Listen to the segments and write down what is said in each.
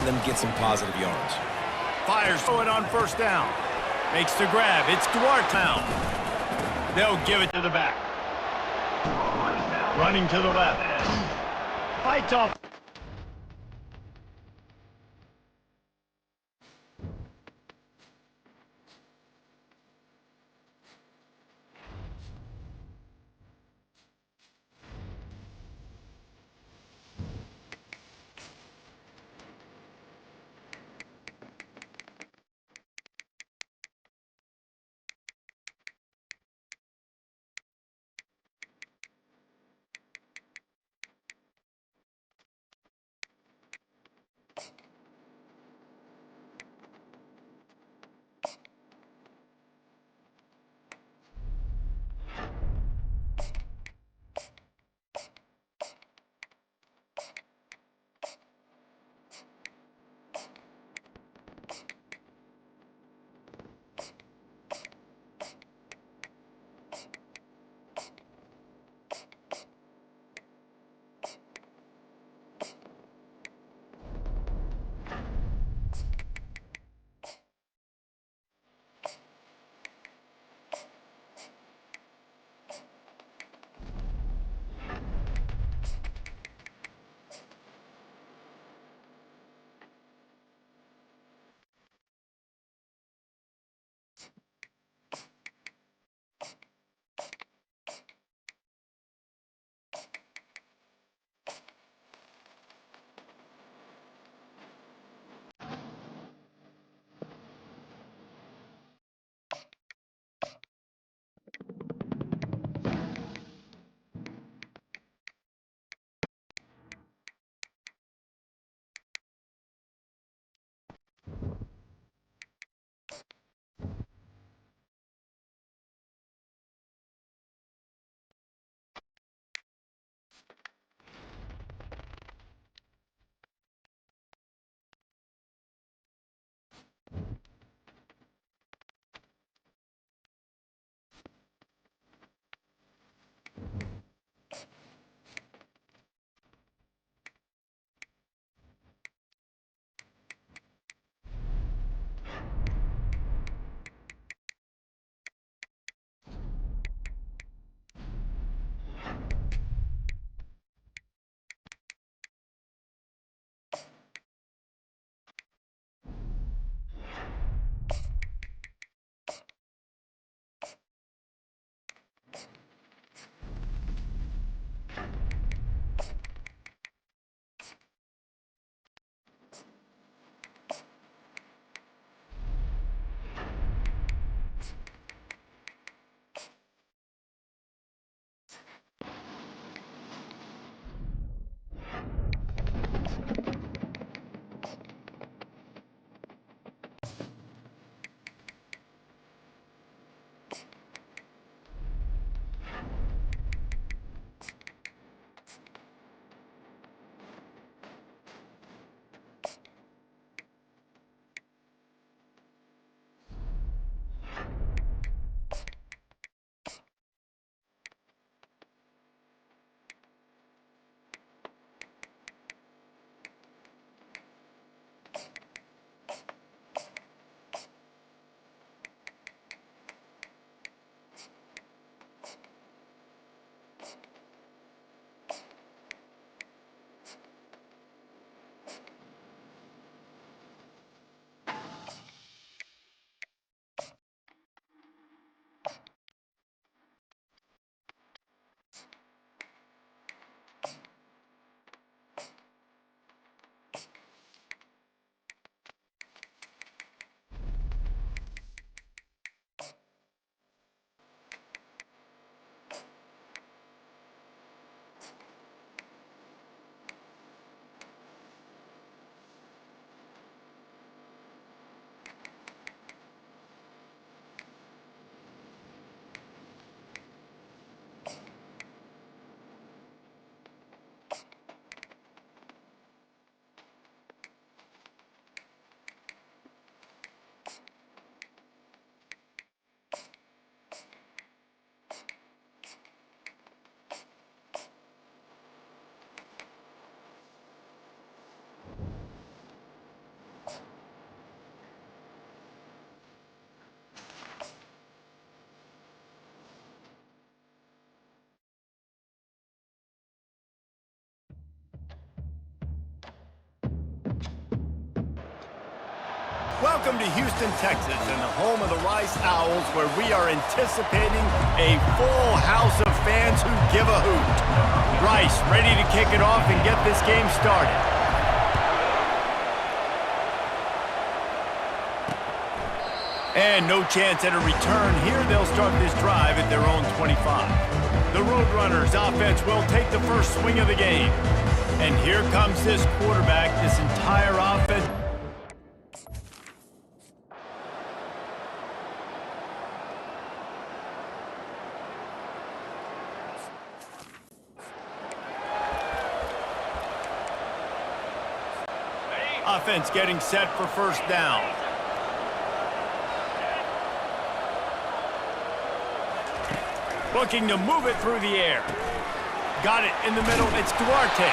them get some positive yards. Fires throw it on first down. Makes the grab. It's Duarte. They'll give it to the back. Running to the left. Fights off. Welcome to Houston, Texas, and the home of the Rice Owls, where we are anticipating a full house of fans who give a hoot. Rice ready to kick it off and get this game started. And no chance at a return here. They'll start this drive at their own 25. The Roadrunners offense will take the first swing of the game. And here comes this quarterback, this entire offense. Offense getting set for first down. Looking to move it through the air. Got it in the middle. It's Duarte.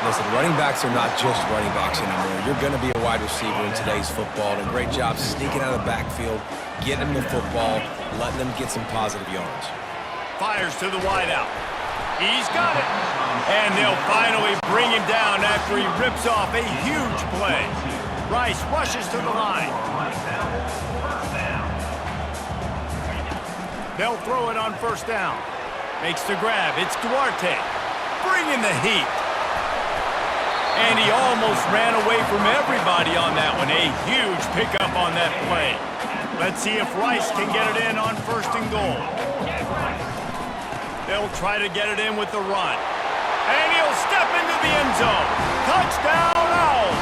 Listen, running backs are not just running backs anymore. You're going to be a wide receiver in today's football. And a great job sneaking out of the backfield, getting them the football, letting them get some positive yards. Fires to the wideout. He's got it. And they'll finally bring him down after he rips off a huge play. Rice rushes to the line. They'll throw it on first down. Makes the grab. It's Duarte. Bringing the heat. And he almost ran away from everybody on that one. A huge pickup on that play. Let's see if Rice can get it in on first and goal. They'll try to get it in with the run. And he'll step into the end zone. Touchdown, Owls!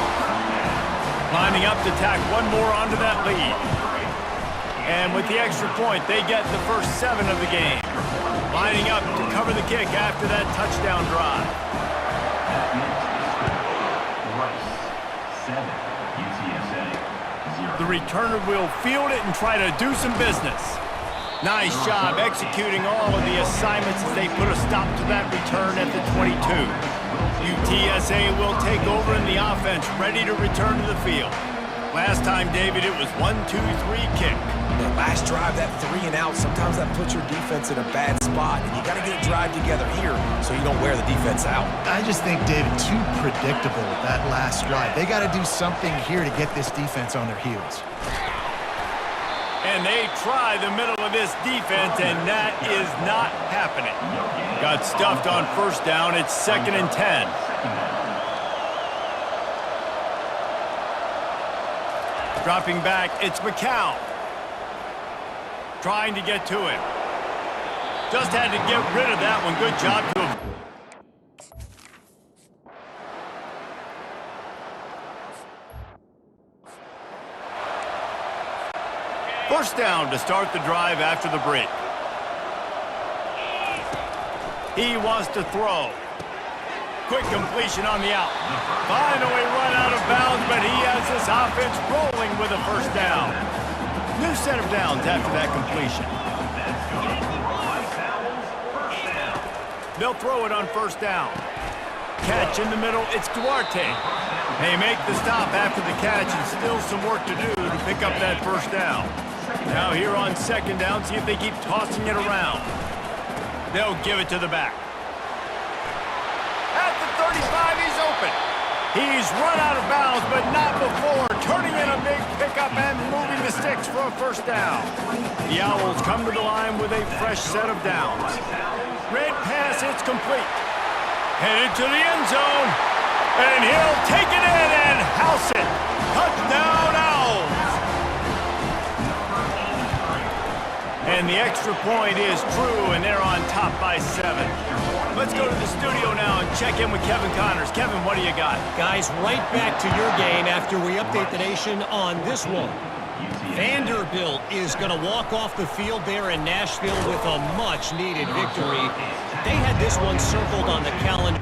Lining up to tack one more onto that lead. And with the extra point, they get the first 7 of the game. Lining up to cover the kick after that touchdown drive. The returner will field it and try to do some business. Nice job executing all of the assignments as they put a stop to that return at the 22. UTSA will take over in the offense, ready to return to the field. Last time, David, it was 1-2-3 kick. The last drive, that 3 and out, sometimes that puts your defense in a bad spot, and you got to get a drive together here so you don't wear the defense out. I just think, David, too predictable, that last drive. They got to do something here to get this defense on their heels. And they try the middle of this defense, and that is not happening. Got stuffed on first down. It's 2nd and 10. Dropping back, it's McCown. Trying to get to him. Just had to get rid of that one. Good job to him. First down to start the drive after the break. He wants to throw. Quick completion on the out. Finally run out of bounds, but he has this offense rolling with a first down. New set of downs after that completion. They'll throw it on first down. Catch in the middle, it's Duarte. They make the stop after the catch, and still some work to do to pick up that first down. Now here on second down, see if they keep tossing it around. They'll give it to the back. At the 35, he's open. He's run out of bounds, but not before turning in a big pickup and moving the sticks for a first down. The Owls come to the line with a fresh set of downs. Red pass, it's complete. Headed to the end zone. And he'll take it in and house it. Touchdown, Owls. And the extra point is true, and they're on top by 7. Let's go to the studio now and check in with Kevin Connors. Kevin, what do you got? Guys, right back to your game after we update the nation on this one. Vanderbilt is going to walk off the field there in Nashville with a much-needed victory. They had this one circled on the calendar.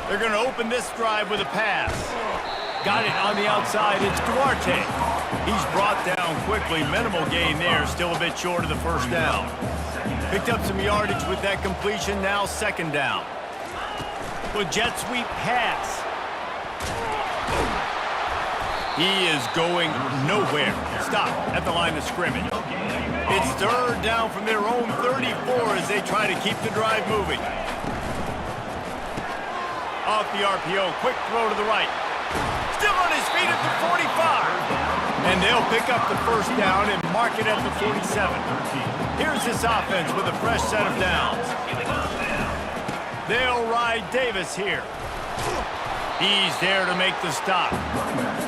They're going to open this drive with a pass. Got it on the outside. It's Duarte. He's brought down quickly. Minimal gain there. Still a bit short of the first down. Picked up some yardage with that completion. Now second down. With jet sweep pass. He is going nowhere. Stop at the line of scrimmage. It's third down from their own 34 as they try to keep the drive moving. Off the RPO, quick throw to the right. Still on his feet at the 45. And they'll pick up the first down and mark it at the 47. Here's this offense with a fresh set of downs. They'll ride Davis here. He's there to make the stop.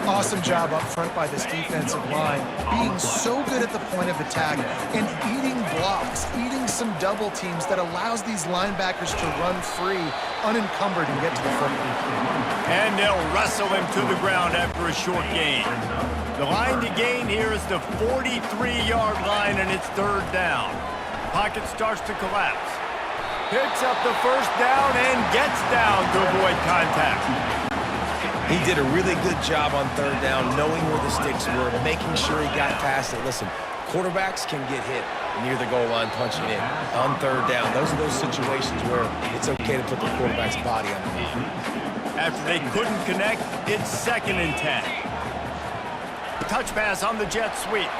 Awesome job up front by this defensive line, being so good at the point of attack and eating blocks, eating some double teams that allows these linebackers to run free, unencumbered, and get to the football. And they'll wrestle him to the ground after a short gain. The line to gain here is the 43-yard line, and it's third down. Pocket starts to collapse. Picks up the first down and gets down to avoid contact. He did a really good job on third down, knowing where the sticks were, making sure he got past it. Listen, quarterbacks can get hit near the goal line punching in on third down. Those are those situations where it's okay to put the quarterback's body on the line. After they couldn't connect, it's 2nd and 10. Touch pass on the jet sweep.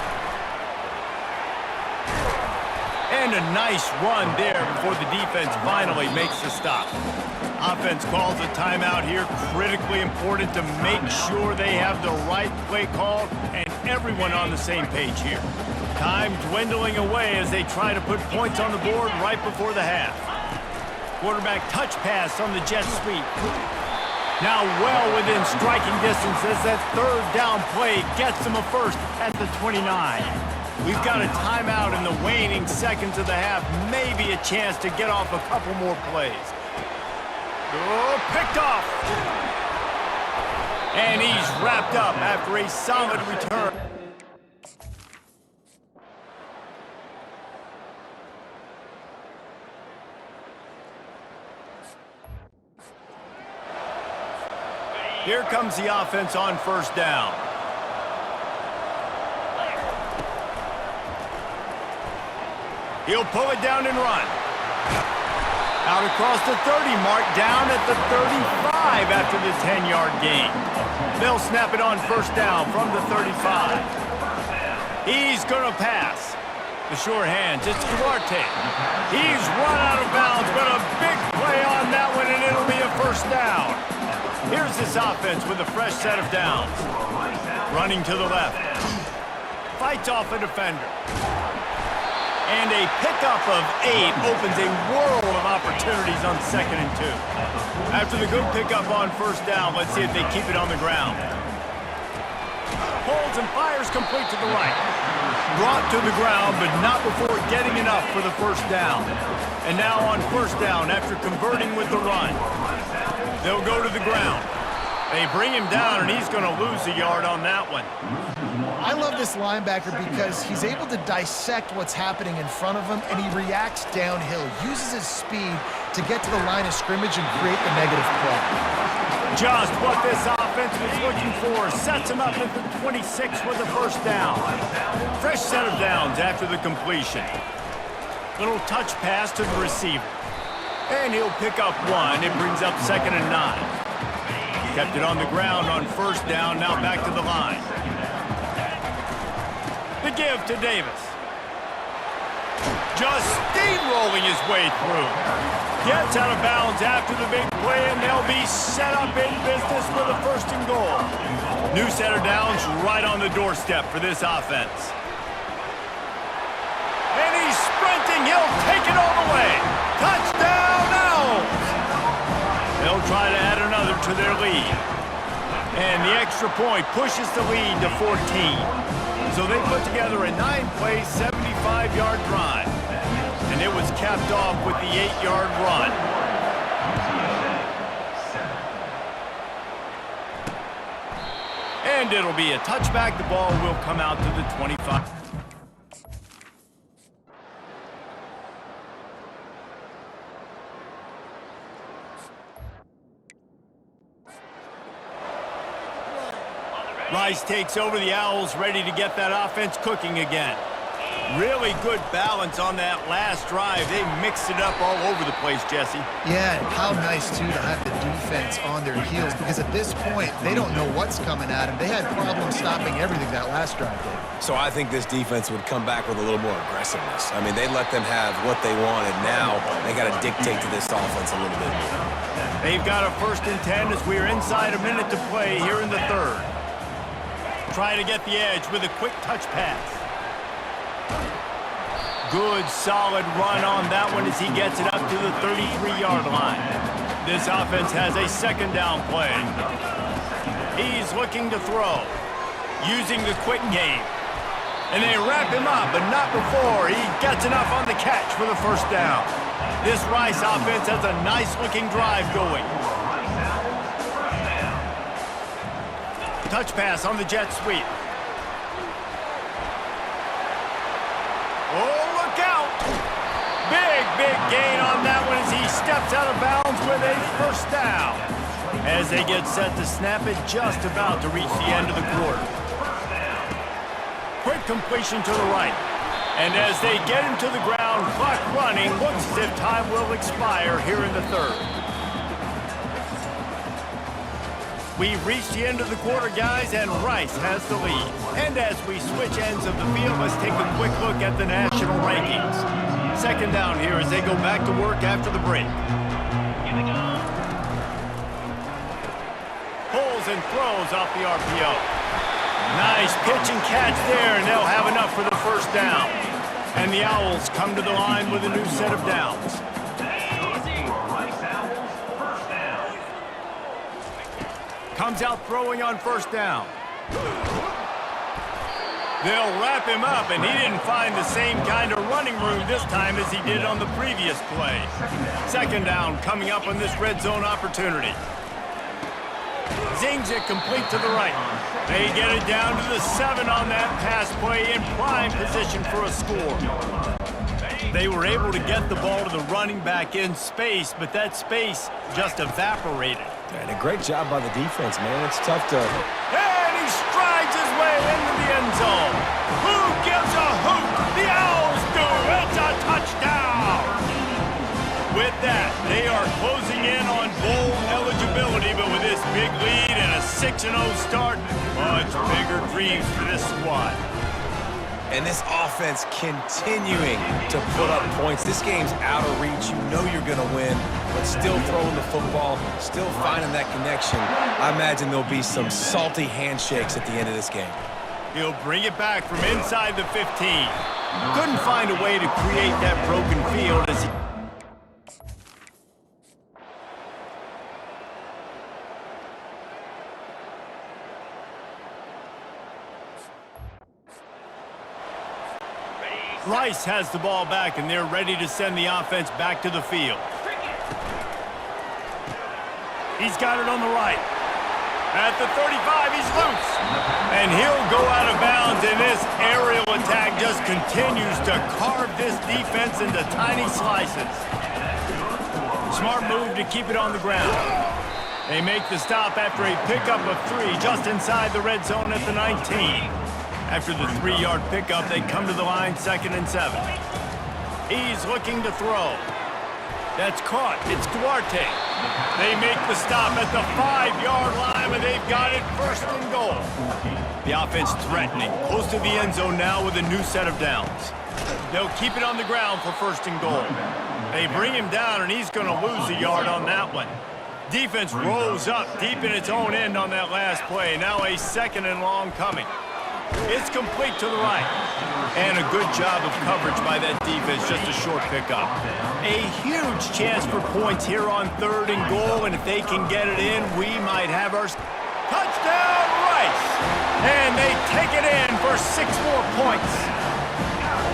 And a nice run there before the defense finally makes the stop. Offense calls a timeout here. Critically important to make sure they have the right play call and everyone on the same page here. Time dwindling away as they try to put points on the board right before the half. Quarterback touch pass on the jet sweep. Now well within striking distance as that third down play gets them a first at the 29. We've got a timeout in the waning seconds of the half. Maybe a chance to get off a couple more plays. Oh, picked off. And he's wrapped up after a solid return. Here comes the offense on first down. He'll pull it down and run. Out across the 30 mark, down at the 35 after the 10-yard gain. They'll snap it on first down from the 35. He's going to pass. The short hands, it's Duarte. He's run out of bounds, but a big play on that one, and it'll be a first down. Here's this offense with a fresh set of downs. Running to the left. Fights off a defender. And a pickup of 8 opens a world of opportunities on 2nd and 2. After the good pickup on first down, let's see if they keep it on the ground. Pulls and fires complete to the right. Brought to the ground, but not before getting enough for the first down. And now on first down, after converting with the run, they'll go to the ground. They bring him down, and he's going to lose a yard on that one. I love this linebacker because he's able to dissect what's happening in front of him, and he reacts downhill, uses his speed to get to the line of scrimmage and create the negative play. Just what this offense was looking for. Sets him up at the 26 with the first down. Fresh set of downs after the completion. Little touch pass to the receiver. And he'll pick up 1. It brings up 2nd and 9. Kept it on the ground on first down, now back to the line. The give to Davis. Just steamrolling his way through. Gets out of bounds after the big play, and they'll be set up in business with a first and goal. New set of downs right on the doorstep for this offense. And he's sprinting. He'll take it all the way. Touchdown, Owls! They'll try to add another to their lead. And the extra point pushes the lead to 14. So they put together a 9-play, 75-yard drive. And it was capped off with the 8-yard run. And it'll be a touchback. The ball will come out to the 25. Rice takes over. The Owls ready to get that offense cooking again. Really good balance on that last drive. They mixed it up all over the place, Jesse. Yeah, and how nice, too, to have the defense on their heels, because at this point, they don't know what's coming at them. They had problems stopping everything that last drive did. So I think this defense would come back with a little more aggressiveness. I mean, they let them have what they wanted. Now they got to dictate to this offense a little bit more. They've got a 1st and 10 as we are inside a minute to play here in the 3rd. Try to get the edge with a quick touch pass. Good, solid run on that one as he gets it up to the 33-yard line. This offense has a 2nd down play. He's looking to throw, using the quick game. And they wrap him up, but not before he gets enough on the catch for the 1st down. This Rice offense has a nice-looking drive going. Touch pass on the jet sweep. Oh, look out! Big gain on that one as he steps out of bounds with a 1st down. As they get set to snap it, just about to reach the end of the quarter. Quick completion to the right. And as they get into the ground, clock running, looks as if time will expire here in the 3rd. We've reached the end of the quarter, guys, and Rice has the lead. And as we switch ends of the field, let's take a quick look at the national rankings. 2nd down here as they go back to work after the break. Pulls and throws off the RPO. Nice pitch and catch there, and they'll have enough for the 1st down. And the Owls come to the line with a new set of downs. Comes out throwing on 1st down. They'll wrap him up, and he didn't find the same kind of running room this time as he did on the previous play. 2nd down coming up on this red zone opportunity. Zings it complete to the right. They get it down to the 7 on that pass play in prime position for a score. They were able to get the ball to the running back in space, but that space just evaporated. And a great job by the defense, man. It's tough to... And he strides his way into the end zone. Who gives a hoot? The Owls do. It's a touchdown. With that, they are closing in on bowl eligibility, but with this big lead and a 6-0 start, much bigger dreams for this squad. And this offense continuing to put up points. This game's out of reach. You know you're going to win, but still throwing the football, still finding that connection. I imagine there'll be some salty handshakes at the end of this game. He'll bring it back from inside the 15. Couldn't find a way to create that broken field as he... Rice has the ball back, and they're ready to send the offense back to the field. He's got it on the right. At the 35, he's loose. And he'll go out of bounds, and this aerial attack just continues to carve this defense into tiny slices. Smart move to keep it on the ground. They make the stop after a pickup of 3 just inside the red zone at the 19. After the 3-yard pickup, they come to the line 2nd and 7. He's looking to throw. That's caught. It's Duarte. They make the stop at the 5-yard line, and they've got it 1st and goal. The offense threatening, close to the end zone now with a new set of downs. They'll keep it on the ground for 1st and goal. They bring him down, and he's going to lose a yard on that one. Defense rolls up deep in its own end on that last play. Now a 2nd and long coming. It's complete to the right. And a good job of coverage by that defense, just a short pickup. A huge chance for points here on 3rd and goal, and if they can get it in, we might have our touchdown Rice. And they take it in for 6 more points.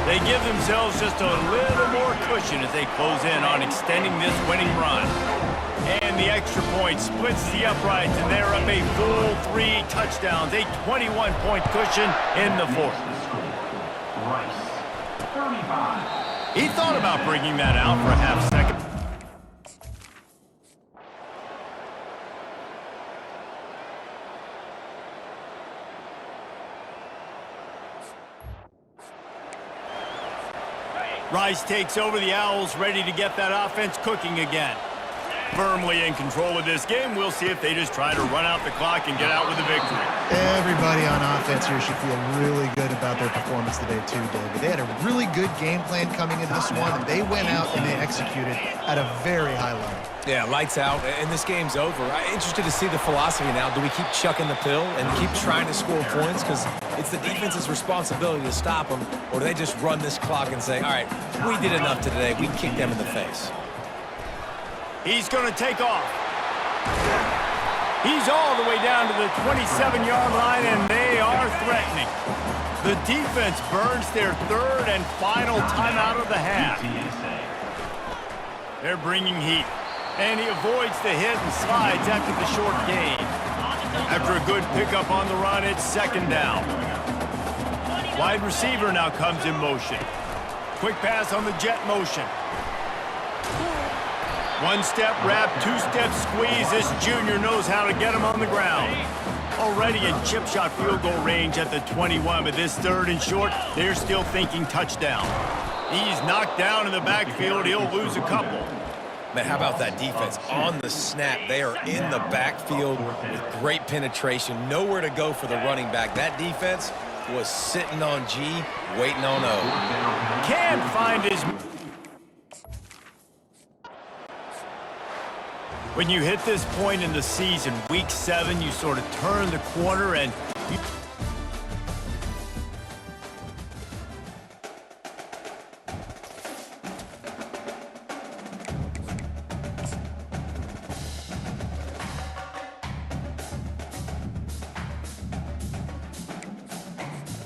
They give themselves just a little more cushion as they close in on extending this winning run. And the extra point splits the uprights, and they're up a full 3 touchdowns, a 21-point cushion in the 4th. He thought about bringing that out for a half second. Rice takes over. The Owls ready to get that offense cooking again. Firmly in control of this game. We'll see if they just try to run out the clock and get out with a victory. Everybody on offense here should feel really good about their performance today too, David. They had a really good game plan coming into this one, and they went out and they executed at a very high level. Yeah, lights out, and this game's over. I'm interested to see the philosophy now. Do we keep chucking the pill and keep trying to score points? Because it's the defense's responsibility to stop them, or do they just run this clock and say, all right, we did enough today. We kicked them in the face. He's going to take off. He's all the way down to the 27-yard line, and they are threatening. The defense burns their third and final timeout of the half. They're bringing heat, and he avoids the hit and slides after the short gain. After a good pickup on the run, it's second down. Wide receiver now comes in motion. Quick pass on the jet motion. One-step wrap, two-step squeeze. This junior knows how to get him on the ground. Already in chip shot field goal range at the 21, but this third and short, they're still thinking touchdown. He's knocked down in the backfield. He'll lose a couple. Man, how about that defense? On the snap, they are in the backfield with great penetration. Nowhere to go for the running back. That defense was sitting on G, waiting on O. Can't find his... When you hit this point in the season, week 7, you sort of turn the corner and...